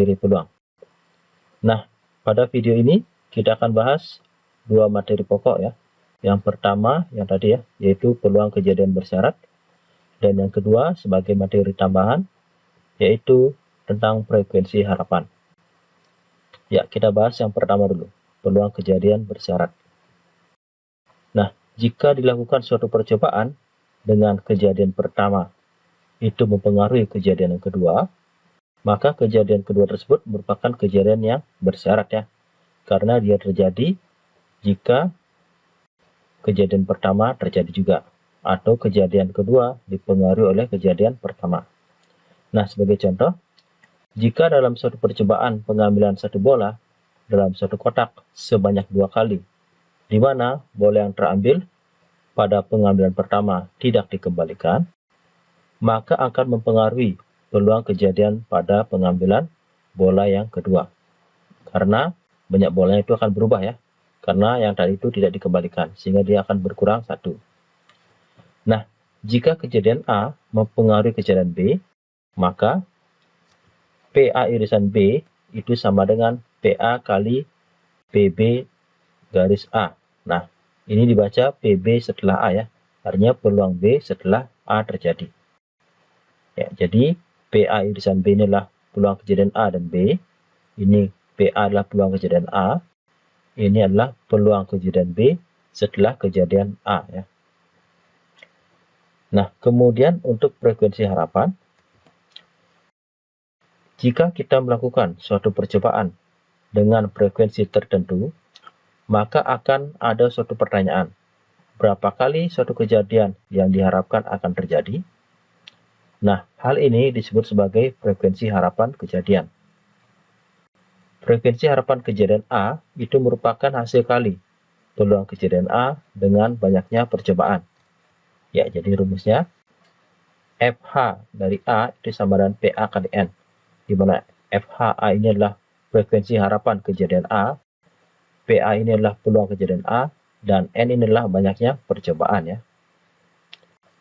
materi peluang. Nah, pada video ini kita akan bahas dua materi pokok ya. Yang pertama yang tadi ya, yaitu peluang kejadian bersyarat, dan yang kedua sebagai materi tambahan yaitu tentang frekuensi harapan. Ya, kita bahas yang pertama dulu, peluang kejadian bersyarat. Nah, jika dilakukan suatu percobaan dengan kejadian pertama itu mempengaruhi kejadian yang kedua, maka kejadian kedua tersebut merupakan kejadian yang bersyarat ya, karena dia terjadi jika kejadian pertama terjadi juga, atau kejadian kedua dipengaruhi oleh kejadian pertama. Nah, sebagai contoh, jika dalam suatu percobaan pengambilan satu bola dalam suatu kotak sebanyak 2 kali, di mana bola yang terambil pada pengambilan pertama tidak dikembalikan, maka akan mempengaruhi peluang kejadian pada pengambilan bola yang kedua. Karena banyak bolanya itu akan berubah ya, karena yang tadi itu tidak dikembalikan, sehingga dia akan berkurang 1. Nah, jika kejadian A mempengaruhi kejadian B, maka PA irisan B itu sama dengan PA kali PB garis A. Nah, ini dibaca PB setelah A ya, artinya peluang B setelah A terjadi. Ya, jadi PA irisan B inilah peluang kejadian A dan B. Ini PA adalah peluang kejadian A. Ini adalah peluang kejadian B setelah kejadian A ya. Nah, kemudian untuk frekuensi harapan, jika kita melakukan suatu percobaan dengan frekuensi tertentu, maka akan ada suatu pertanyaan. Berapa kali suatu kejadian yang diharapkan akan terjadi? Nah, hal ini disebut sebagai frekuensi harapan kejadian. Frekuensi harapan kejadian A itu merupakan hasil kali peluang kejadian A dengan banyaknya percobaan. Ya, jadi rumusnya FH dari A itu sama dengan PA kali N, di mana FHA ini adalah frekuensi harapan kejadian A, PA ini adalah peluang kejadian A, dan N ini adalah banyaknya percobaan ya.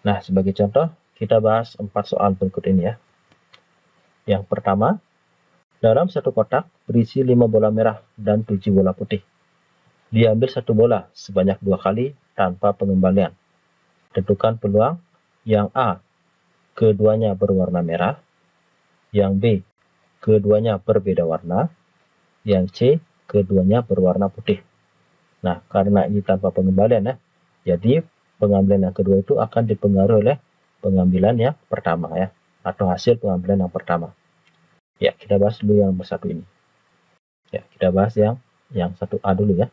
Nah, sebagai contoh, kita bahas 4 soal berikut ini ya. Yang pertama, dalam satu kotak berisi 5 bola merah dan 7 bola putih. Diambil satu bola sebanyak 2 kali tanpa pengembalian. Tentukan peluang yang A, keduanya berwarna merah, yang B, keduanya berbeda warna, yang C, keduanya berwarna putih. Nah, karena ini tanpa pengembalian ya, jadi pengambilan yang kedua itu akan dipengaruhi oleh pengambilan yang pertama ya, atau hasil pengambilan yang pertama. Ya, kita bahas dulu yang nomor 1 ini. Ya, kita bahas yang 1A dulu ya.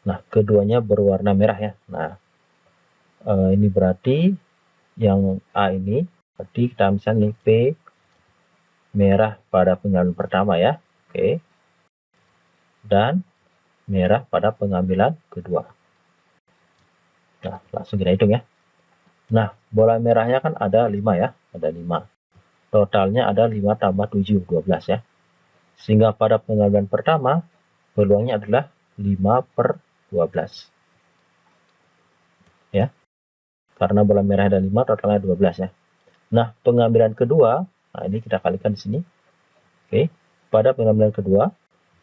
Nah, keduanya berwarna merah ya. Nah, ini berarti yang A ini, berarti kita misalnya P merah pada pengambilan pertama ya. Oke. Dan merah pada pengambilan kedua. Nah, langsung kita hitung ya. Nah, bola merahnya kan ada 5 ya. Ada 5. Totalnya ada 5 tambah 7, 12 ya. Sehingga pada pengambilan pertama, peluangnya adalah 5/12. Ya. Karena bola merah ada 5, totalnya 12 ya. Nah, pengambilan kedua, nah ini kita kalikan di sini. Oke. Pada pengambilan kedua,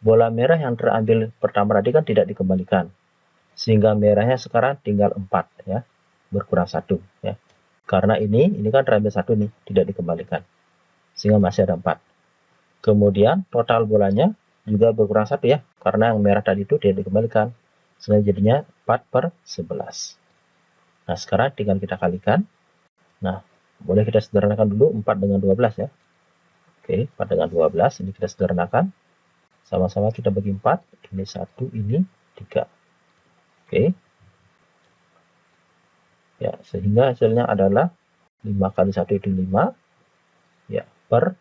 bola merah yang terambil pertama tadi kan tidak dikembalikan. Sehingga merahnya sekarang tinggal 4 ya. Berkurang 1 ya. Karena ini kan terambil 1 nih, tidak dikembalikan. Sehingga masih ada 4. Kemudian total bolanya juga berkurang 1 ya, karena yang merah tadi itu tidak dikembalikan. Sehingga jadinya 4/11. Nah, sekarang tinggal kita kalikan. Nah, boleh kita sederhanakan dulu 4 dengan 12 ya. Oke, 4 dengan 12, ini kita sederhanakan. Sama-sama kita bagi 4, ini 1, ini 3. Oke. Ya, sehingga hasilnya adalah 5 kali 1 itu 5. Ya, per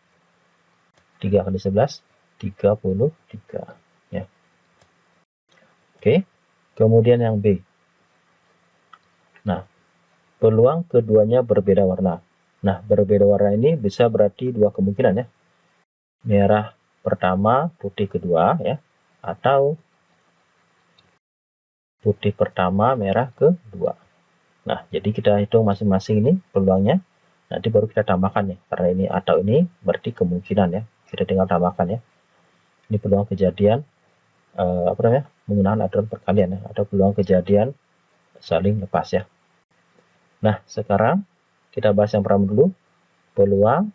3 kali 11, 33. Ya. Oke, kemudian yang B. Nah, peluang keduanya berbeda warna. Nah, berbeda warna ini bisa berarti dua kemungkinan ya. Merah pertama, putih kedua ya. Atau putih pertama, merah kedua. Nah, jadi kita hitung masing-masing ini peluangnya. Nanti baru kita tambahkan ya, karena ini atau ini berarti kemungkinan ya. Kita tinggal tambahkan ya. Ini peluang kejadian menggunakan aturan perkalian ya, atau peluang kejadian saling lepas ya. Nah, sekarang kita bahas yang pertama dulu, peluang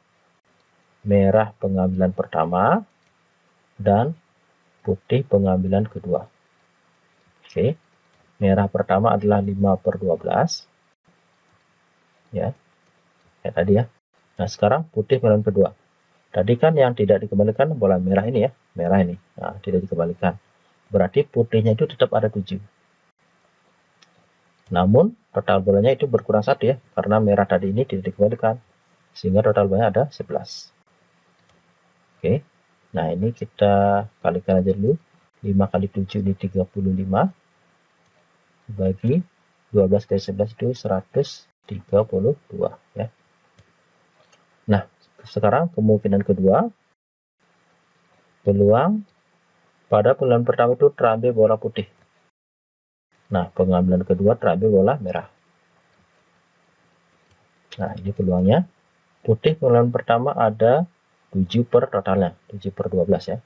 merah pengambilan pertama dan putih pengambilan kedua. Oke, merah pertama adalah 5/12 ya, kayak tadi ya. Nah, sekarang putih pengambilan kedua. Tadi kan yang tidak dikembalikan bola merah ini ya, merah ini. Nah, tidak dikembalikan. Berarti putihnya itu tetap ada 7. Namun total bolanya itu berkurang 1 ya, karena merah tadi ini tidak dikembalikan. Sehingga total bolanya ada 11. Oke. Nah, ini kita kalikan aja dulu. 5 kali 7 ini 35. Bagi 12 kali 11 itu 132 ya. Nah, sekarang kemungkinan kedua, peluang pada pemilihan pertama itu terambil bola putih. Nah, pengambilan kedua terambil bola merah. Nah, ini peluangnya. Putih pemilihan pertama ada 7 per totalnya, 7/12 ya.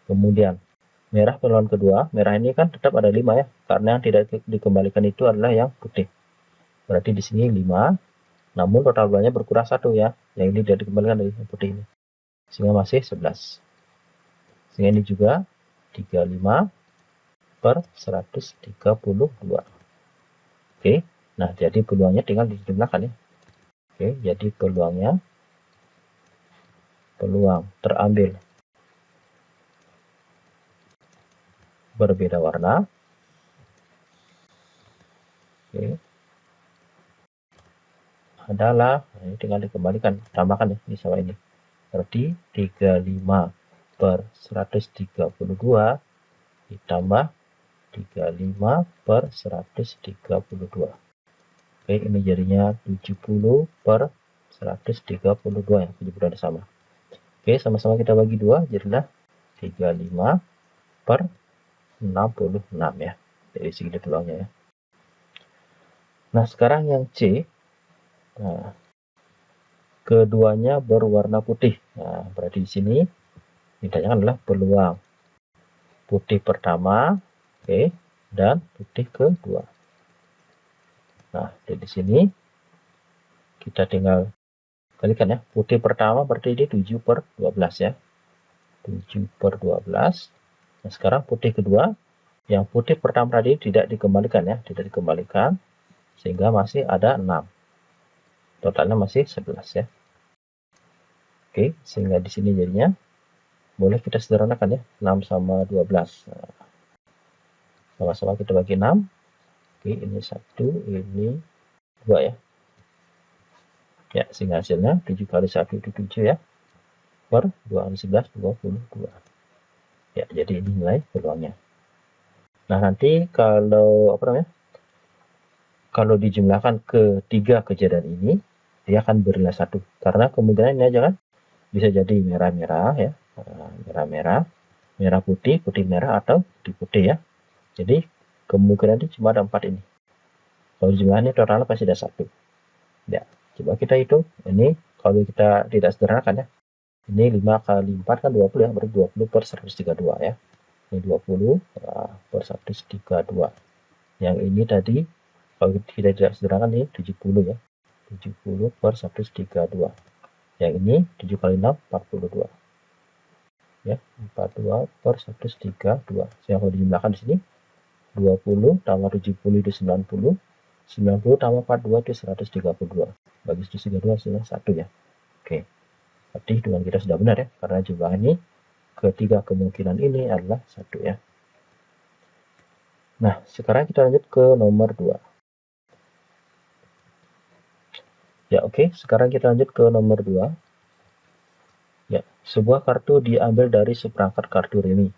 Kemudian merah pemilihan kedua, merah ini kan tetap ada 5 ya, karena yang tidak dikembalikan itu adalah yang putih. Berarti di sini 5, namun total bolanya berkurang 1 ya, yang ini tidak dikembalikan dari yang putih ini. Sehingga masih 11. Sehingga ini juga 35/132. Oke, nah jadi peluangnya tinggal dijumlahkan ya. Oke, jadi peluang terambil berbeda warna. Oke, adalah, nah ini tinggal dikembalikan, tambahkan ya, ini sama ini. Berarti 35/132 ditambah 35/132. Oke, ini jadinya 70/132 ya, 70 ada sama. Oke, sama-sama kita bagi 2, jadilah 35/66 ya. Jadi segini peluangnya ya. Nah, sekarang yang C. Nah, keduanya berwarna putih. Nah, berarti di sini ditanyakan adalah peluang putih pertama, oke, dan putih kedua. Nah, di sini kita tinggal kalikan ya. Putih pertama berarti ini 7/12 ya. 7/12. Nah, sekarang putih kedua, yang putih pertama tadi tidak dikembalikan ya, tidak dikembalikan, sehingga masih ada 6. Totalnya masih 11 ya. Oke, sehingga di sini jadinya boleh kita sederhanakan ya, 6 sama 12. Nah, sama-sama kita bagi 6. Oke, ini 1, ini 2 ya. Ya, sehingga hasilnya 7 kali 1 itu 7 ya. Per 2 kali 11, 22. Ya, jadi ini nilai peluangnya. Nah, nanti kalau kalau dijumlahkan ketiga kejadian ini, dia akan bernilai 1. Karena kemungkinan ini aja kan bisa jadi merah-merah ya. Merah-merah, merah putih, putih merah, atau putih putih ya. Jadi kemungkinan itu cuma ada 4 ini. Kalau jumlahnya totalnya pasti ada 1. Ya, coba kita hitung. Ini kalau kita tidak sederhanakan ya. Ini 5 kali 4 kan 20 ya, berarti 20/132 ya. Ini 20/132. Yang ini tadi kalau kita tidak sederhanakan ini 70 ya. 70/132. Yang ini 7 kali 6 42. Ya, 42/132. Yang kalau dijumlahkan di sini 20 tambah 70 itu 90. 90 tambah 42 itu 132. Bagi 132 hasilnya 1 ya. Oke. Berarti hitungan kita sudah benar ya, karena jumlah ini ketiga kemungkinan ini adalah 1 ya. Nah, sekarang kita lanjut ke nomor 2. Ya, oke. Sekarang kita lanjut ke nomor 2. Ya, sebuah kartu diambil dari seperangkat kartu remi.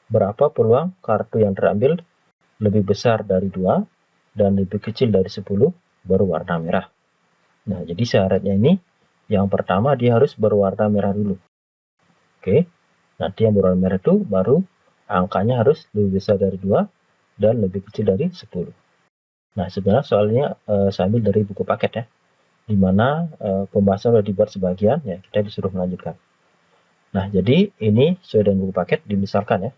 Berapa peluang kartu yang terambil lebih besar dari 2 dan lebih kecil dari 10 berwarna merah? Nah, jadi syaratnya ini yang pertama dia harus berwarna merah dulu. Oke. Nanti yang berwarna merah itu baru angkanya harus lebih besar dari 2 dan lebih kecil dari 10. Nah, sebenarnya soalnya saya ambil dari buku paket ya, di mana pembahasan sudah dibuat sebagian, ya kita disuruh melanjutkan. Nah, jadi ini sesuai dengan buku paket, dimisalkan ya.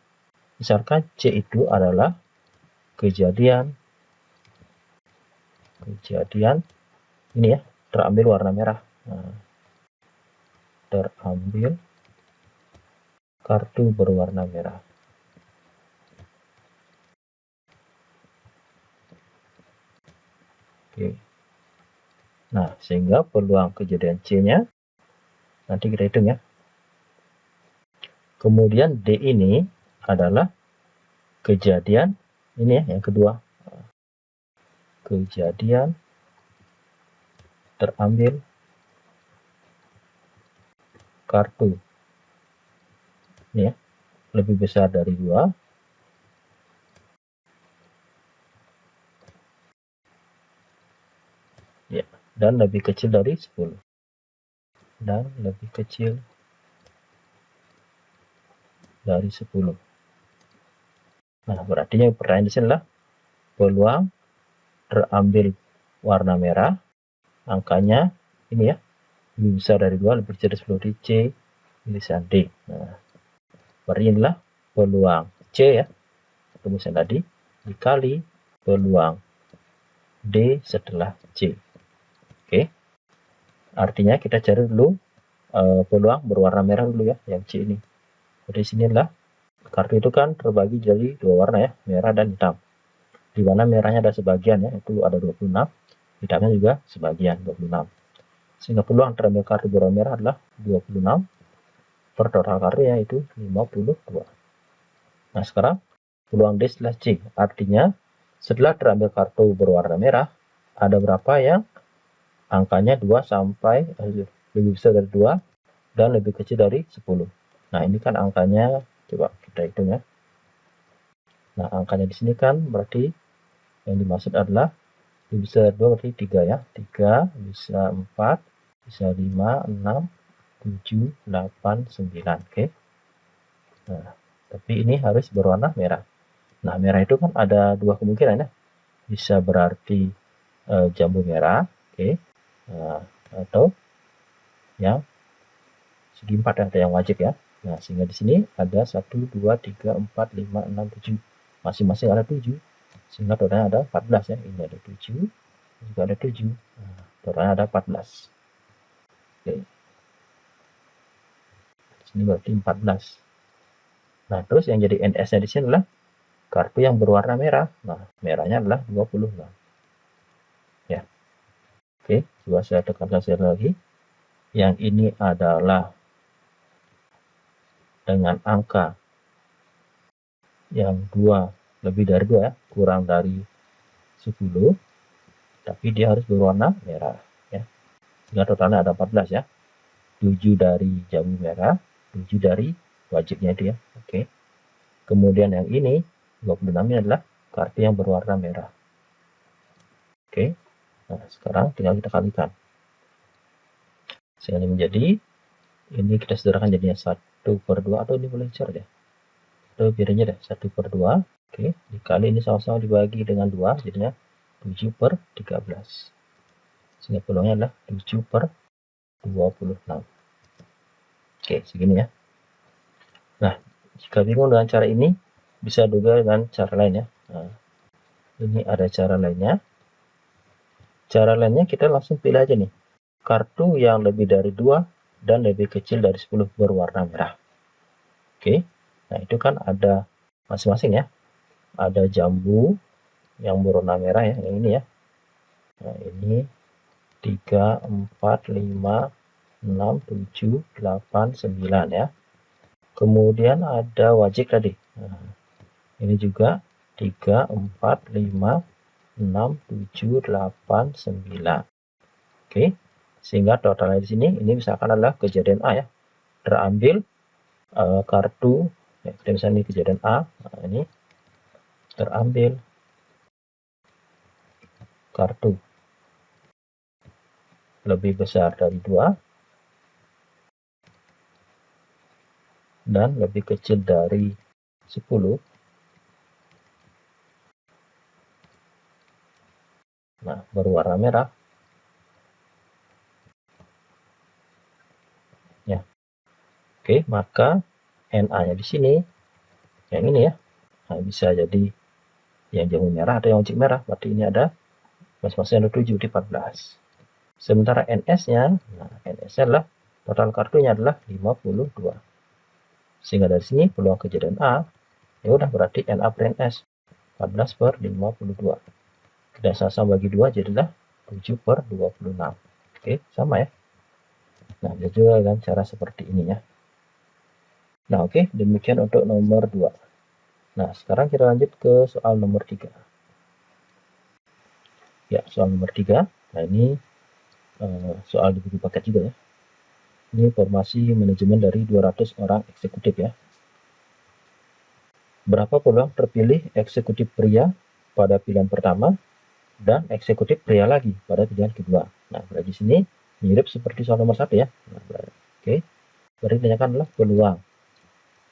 Misalkan C itu adalah kejadian ini ya, terambil warna merah. Nah, terambil kartu berwarna merah. Oke. Nah, sehingga peluang kejadian C-nya nanti kita hitung ya. Kemudian D ini adalah kejadian ini ya, yang kedua. Kejadian terambil kartu ini ya, lebih besar dari 2 ya, dan lebih kecil dari 10. Dan lebih kecil dari 10. Nah, berarti yang pertanyaan di sini adalah peluang terambil warna merah, angkanya ini ya, lebih besar dari 2, lebih kecil dari 10 di C, tulisan D. Nah, berarti inilah peluang C ya, rumusan tadi, dikali peluang D setelah C. Oke, artinya kita cari dulu peluang berwarna merah dulu ya, yang C ini. Dari sinilah kartu itu kan terbagi jadi 2 warna ya, merah dan hitam. Di mana merahnya ada sebagian ya, itu ada 26, hitamnya juga sebagian 26. Sehingga peluang terambil kartu berwarna merah adalah 26 per total kartu yaitu 52. Nah, sekarang peluang D setelah C, artinya setelah terambil kartu berwarna merah, ada berapa yang angkanya 2 sampai lebih besar dari 2 dan lebih kecil dari 10. Nah, ini kan angkanya, coba kita hitung ya. Nah, angkanya di sini kan berarti yang dimaksud adalah lebih besar dari 2 berarti 3 ya. 3, bisa 4, bisa 5, 6, 7, 8, 9. Oke. Nah, tapi ini harus berwarna merah. Nah, merah itu kan ada 2 kemungkinan ya. Bisa berarti jambu merah, oke. Nah, atau yang segi 4 ya, atau yang wajib ya. Nah, sehingga di sini ada 1, 2, 3, 4, 5, 6, 7. Masing-masing ada 7. Sehingga totalnya ada 14 ya. Ini ada 7, juga ada 7. Nah, totalnya ada 14. Oke. Sini berarti 14. Nah, terus yang jadi NS-nya di sini adalah kartu yang berwarna merah. Nah, merahnya adalah 26. Ya. Oke, coba saya tekankan sekali lagi. Yang ini adalah dengan angka yang 2 lebih dari 2 ya, kurang dari 10, tapi dia harus berwarna merah ya. Sehingga totalnya ada 14 ya. 7 dari jambu merah, 7 dari wajibnya dia. Oke. Kemudian yang ini 26 ini adalah kartu yang berwarna merah. Oke. Nah, sekarang tinggal kita kalikan. Sehingga menjadi ini kita sederhanakan jadinya 1/2 atau ini boleh dicor ya. Atau biarnya deh 1/2. Oke, dikali ini sama-sama dibagi dengan 2 jadinya 7/13. Sehingga peluangnya adalah 7/26. Oke, segini ya. Nah, jika bingung dengan cara ini, bisa juga dengan cara lain ya. Nah, ini ada cara lainnya. Cara lainnya kita langsung pilih aja nih. Kartu yang lebih dari 2 dan lebih kecil dari 10 berwarna merah. Oke, nah itu kan ada masing-masing ya. Ada jambu yang berwarna merah ya, yang ini ya. Nah, ini 3, 4, 5, 6, 7, 8, 9 ya. Kemudian ada wajik tadi. Nah, ini juga 3, 4, 5, 6, 7, 8, 9. Oke. Sehingga totalnya di sini ini misalkan adalah kejadian A ya. Terambil kartu ya, misalnya ini kejadian A. Nah, ini terambil kartu lebih besar dari 2 dan lebih kecil dari 10. Nah, berwarna merah. Ya. Oke, maka NA-nya di sini yang ini ya. Nah, bisa jadi yang jamu merah atau yang cik merah. Berarti ini ada mas-masnya ada 7 di 14. Sementara NS-nya, nah NS-nya adalah total kartunya adalah 52. Sehingga dari sini peluang kejadian A, ya udah berarti NA per NS 14 per 52. Kita sama bagi 2 jadilah 7 per 26. Oke, sama ya. Nah, bisa juga dengan cara seperti ini ya. Nah, oke, demikian untuk nomor 2. Nah, sekarang kita lanjut ke soal nomor 3. Ya, soal nomor 3. Nah, ini soal di buku paket juga ya. Ini formasi manajemen dari 200 orang eksekutif ya. Berapa peluang terpilih eksekutif pria pada pilihan pertama dan eksekutif pria lagi pada pilihan kedua? Nah, berarti di sini mirip seperti soal nomor 1 ya. Nah, oke. Berarti ditanyakan adalah peluang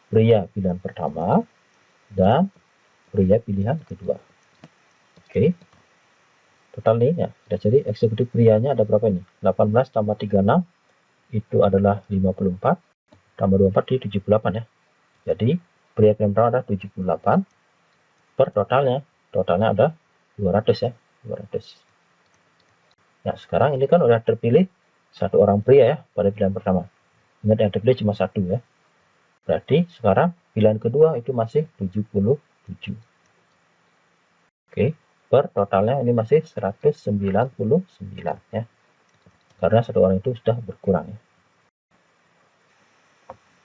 pria pilihan pertama dan pria pilihan kedua. Oke. Total nih ya, sudah jadi eksekutif prianya ada berapa ini? 18 tambah 36 itu adalah 54 tambah 24 jadi 78 ya. Jadi pria pilihan pertama ada 78 per totalnya. Totalnya ada 200 ya, 200. Nah, sekarang ini kan udah terpilih satu orang pria ya pada pilihan pertama. Ingat yang terpilih cuma satu ya. Berarti sekarang pilihan kedua itu masih 77. Oke, per totalnya ini masih 199 ya. Karena satu orang itu sudah berkurang ya.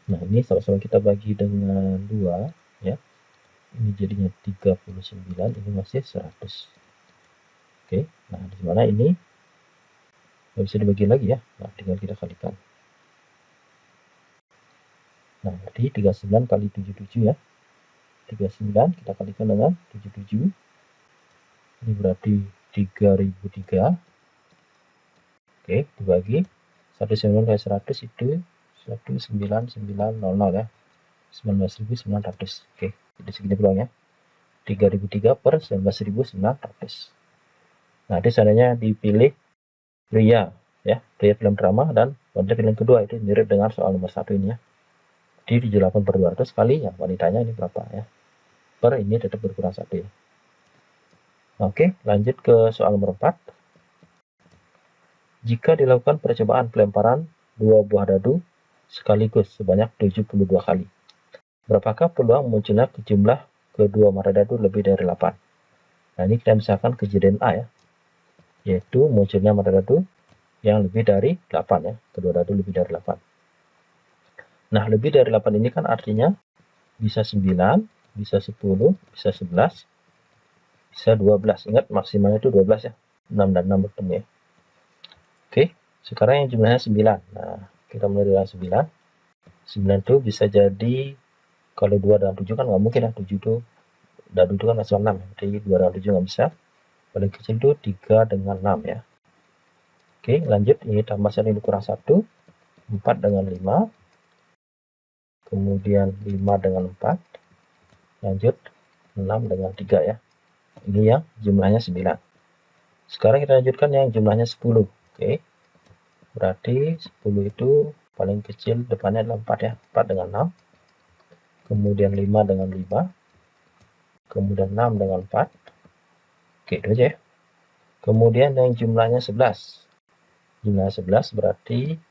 Nah, ini sama-sama kita bagi dengan 2 ya. Ini jadinya 39, ini masih 100. Oke, nah di mana ini nggak bisa dibagi lagi ya. Nah, tinggal kita kalikan. Nah, berarti 39 kali 77 ya. 39 kita kalikan dengan 77. Ini berarti 3003. Oke, dibagi 19 kali 100 itu 19900 ya. 19.900. Oke, jadi segini peluang ya. 3003 per 19.900. Nah, ini seandainya dipilih pria ya, pria film drama dan wanita film kedua, itu mirip dengan soal nomor 1 ini ya. Di 78 per 200 kali ya wanitanya ini berapa ya. Per ini tetap berkurang 1 ya. Oke, lanjut ke soal nomor 4. Jika dilakukan percobaan pelemparan 2 buah dadu sekaligus sebanyak 72 kali, berapakah peluang munculnya jumlah kedua mata dadu lebih dari 8? Nah, ini kita misalkan kejadian A ya, yaitu munculnya mata dadu yang lebih dari 8 ya, kedua dadu lebih dari 8. Nah, lebih dari 8 ini kan artinya bisa 9, bisa 10, bisa 11, bisa 12. Ingat maksimalnya itu 12 ya, 6 dan 6 bertemu ya. Oke, sekarang yang jumlahnya 9. Nah, kita mulai dengan 9. 9 itu bisa jadi, kalau 2 dan 7 kan nggak mungkin ya, 7 itu, dadu itu kan masih 6, jadi 2 dan 7 nggak bisa. Paling kecil itu 3 dengan 6 ya. Oke, lanjut, ini tambah 1 ini kurang 1, 4 dengan 5, kemudian 5 dengan 4, lanjut 6 dengan 3 ya. Ini yang jumlahnya 9. Sekarang kita lanjutkan yang jumlahnya 10. Oke, berarti 10 itu paling kecil depannya adalah 4 ya, 4 dengan 6, kemudian 5 dengan 5, kemudian 6 dengan 4. Oke, itu aja ya. Kemudian yang jumlahnya 11. Jumlahnya 11 berarti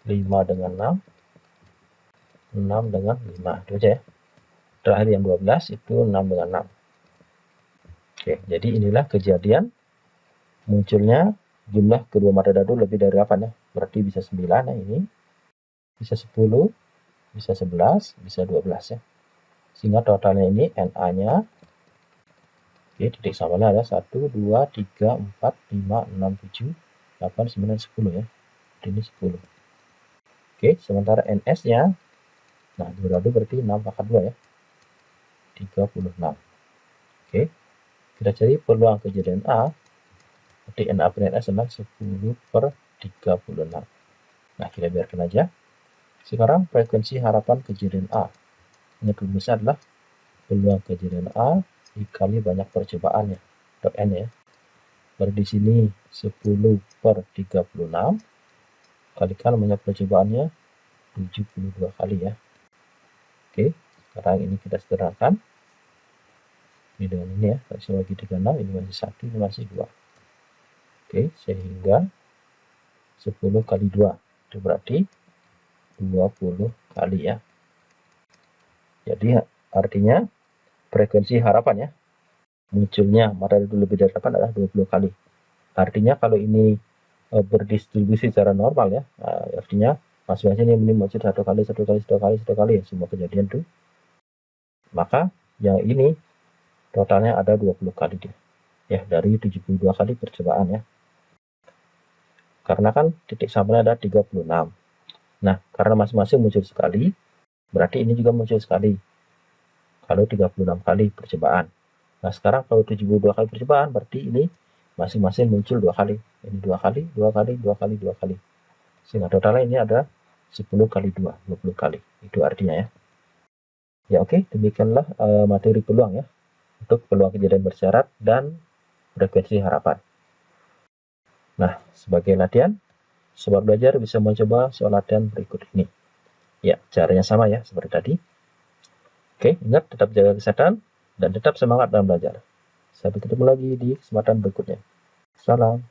5 dengan 6, 6 dengan 5. Itu aja ya. Terakhir yang 12 itu 6 dengan 6. Oke, jadi inilah kejadian munculnya jumlah kedua mata dadu lebih dari 8 ya. Berarti bisa 9 ya ini, bisa 10, bisa 11, bisa 12 ya. Sehingga totalnya ini NA-nya, oke, titik samanya ada 1, 2, 3, 4, 5, 6, 7, 8, 9, 10 ya. Ini 10. Oke, sementara NS-nya, nah 2 dadu berarti 6 pangkat 2 ya. 36. Oke, kita cari peluang kejadian A. Berarti NA per NS adalah 10 per 36. Nah, kita biarkan aja. Sekarang frekuensi harapan kejadian A. Ini rumusnya adalah peluang kejadian A dikali banyak percobaannya, dot N ya. Berarti di sini 10/36 kalikan banyak percobaannya 72 kali ya. Oke, sekarang ini kita sederhanakan. Ini dengan ini ya, kalau lagi 36, ini masih 1, ini masih 2. Oke, sehingga 10 kali 2 itu berarti 20 kali ya. Jadi artinya frekuensi harapan ya, munculnya matahari lebih dari harapan adalah 20 kali. Artinya kalau ini berdistribusi secara normal ya, artinya masing-masing ini muncul 1 kali, 1 kali, 1 kali, 1 kali ya, semua kejadian tuh. Maka yang ini totalnya ada 20 kali dia. Ya, dari 72 kali percobaan ya. Karena kan titik samanya ada 36. Nah, karena masing-masing muncul sekali, berarti ini juga muncul sekali. Kalau 36 kali percobaan. Nah, sekarang kalau 72 kali percobaan, berarti ini masing-masing muncul 2 kali. Ini 2 kali, 2 kali, 2 kali, 2 kali. Sehingga totalnya ini ada 10 kali 2, 20 kali. Itu artinya ya. Ya oke, demikianlah materi peluang ya. Untuk peluang kejadian bersyarat dan frekuensi harapan. Nah, sebagai latihan, sobat belajar bisa mencoba soal latihan berikut ini. Ya, caranya sama ya, seperti tadi. Oke, ingat tetap jaga kesehatan dan tetap semangat dalam belajar. Sampai ketemu lagi di kesempatan berikutnya. Salam.